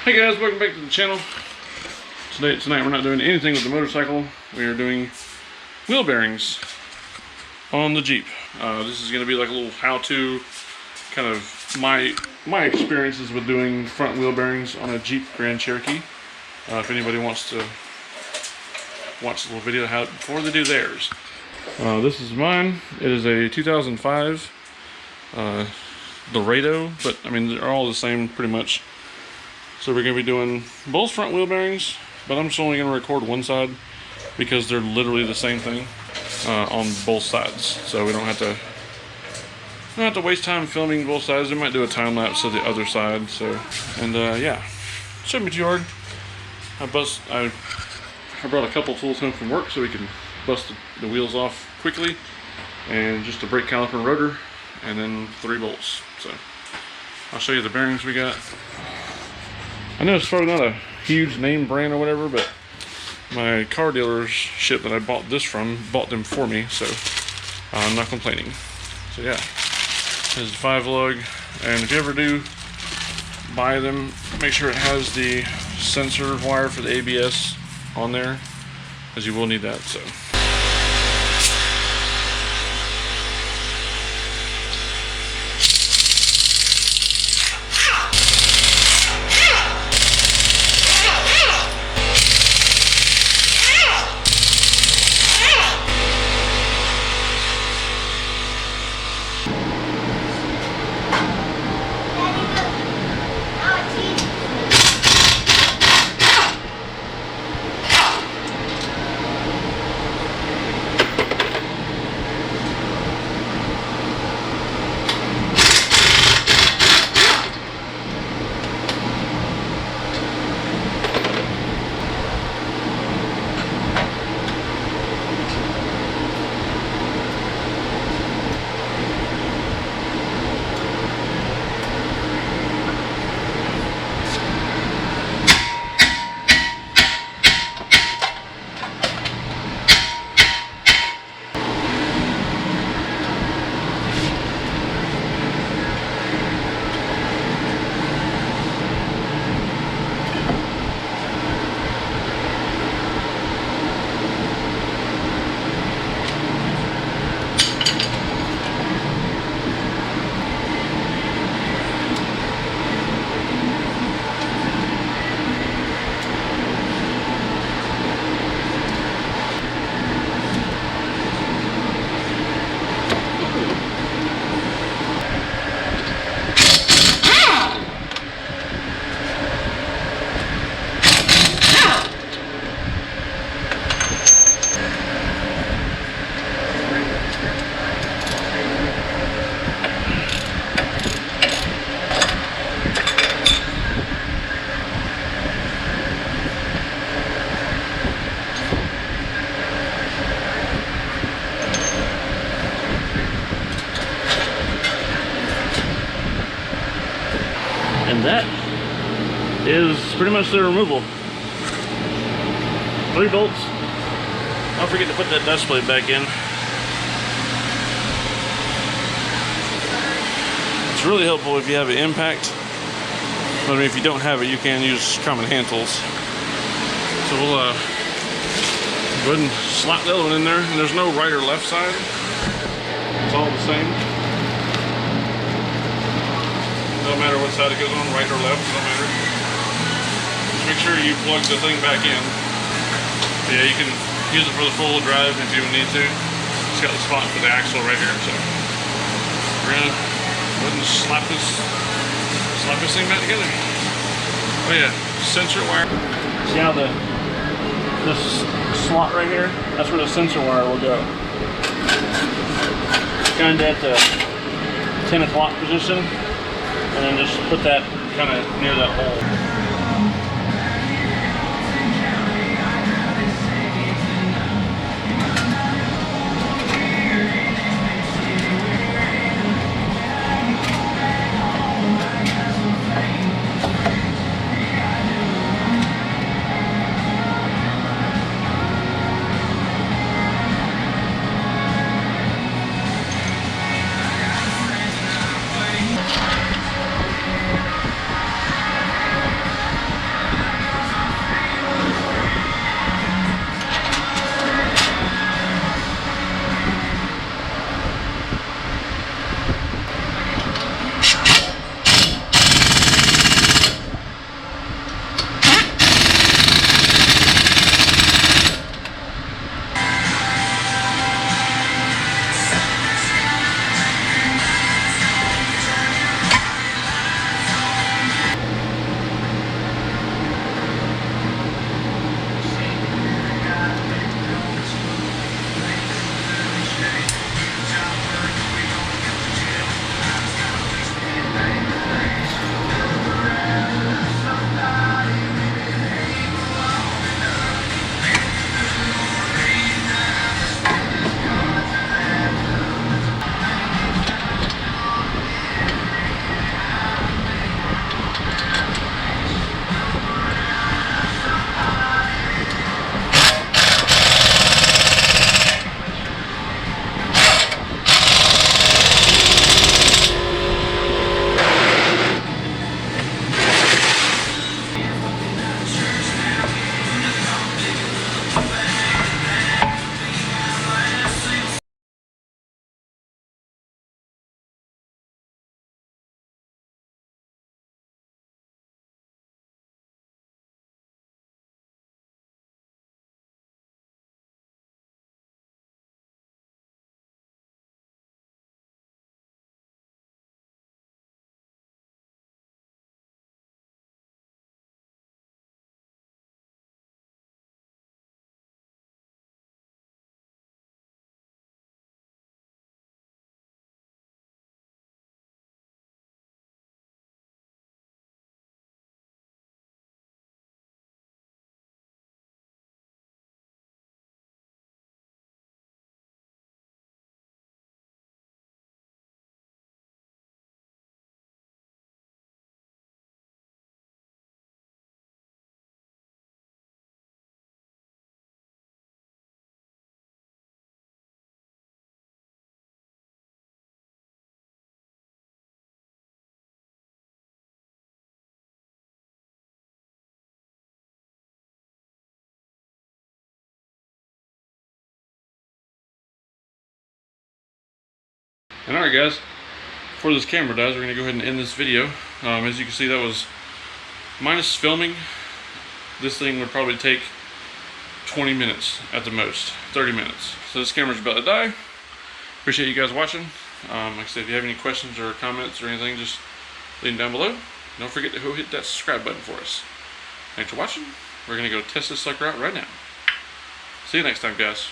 Hey guys, welcome back to the channel. Tonight we're not doing anything with the motorcycle. We are doing wheel bearings on the Jeep. This is going to be like a little how-to, kind of my experiences with doing front wheel bearings on a Jeep Grand Cherokee. If anybody wants to watch the little video how before they do theirs. This is mine. It is a 2005 Laredo, but I mean they're all the same pretty much. So we're going to be doing both front wheel bearings, but I'm just only going to record one side because they're literally the same thing on both sides. So we don't have to waste time filming both sides. We might do a time lapse of the other side. So, and yeah, shouldn't be too hard. I brought a couple tools home from work so we can bust the wheels off quickly, and just a brake caliper and rotor, and then 3 bolts. So I'll show you the bearings we got. I know it's probably not a huge name brand or whatever, but my car dealership that I bought this from bought them for me, so I'm not complaining. So yeah, this is 5 lug, and if you ever do buy them, make sure it has the sensor wire for the ABS on there, as you will need that. So and that is pretty much the removal. 3 bolts. Don't forget to put that dust plate back in. It's really helpful if you have an impact, but I mean, if you don't have it, you can use common hand tools. So we'll go ahead and slap the other one in there, and there's no right or left side. It's all the same. Doesn't matter what side it goes on, right or left, doesn't matter. Just make sure you plug the thing back in. Yeah, you can use it for the full drive if you need to. It's got the spot for the axle right here, so we're gonna go ahead and slap this thing back together. Oh yeah, sensor wire. See how this slot right here? That's where the sensor wire will go. Kind of at the 10 o'clock position. And then just put that kind of near that hole. And alright guys, before this camera dies, we're going to go ahead and end this video. As you can see, that was minus filming. This thing would probably take 20 minutes at the most, 30 minutes. So this camera's about to die. Appreciate you guys watching. Like I said, if you have any questions or comments or anything, just leave them down below. Don't forget to hit that subscribe button for us. Thanks for watching. We're going to go test this sucker out right now. See you next time, guys.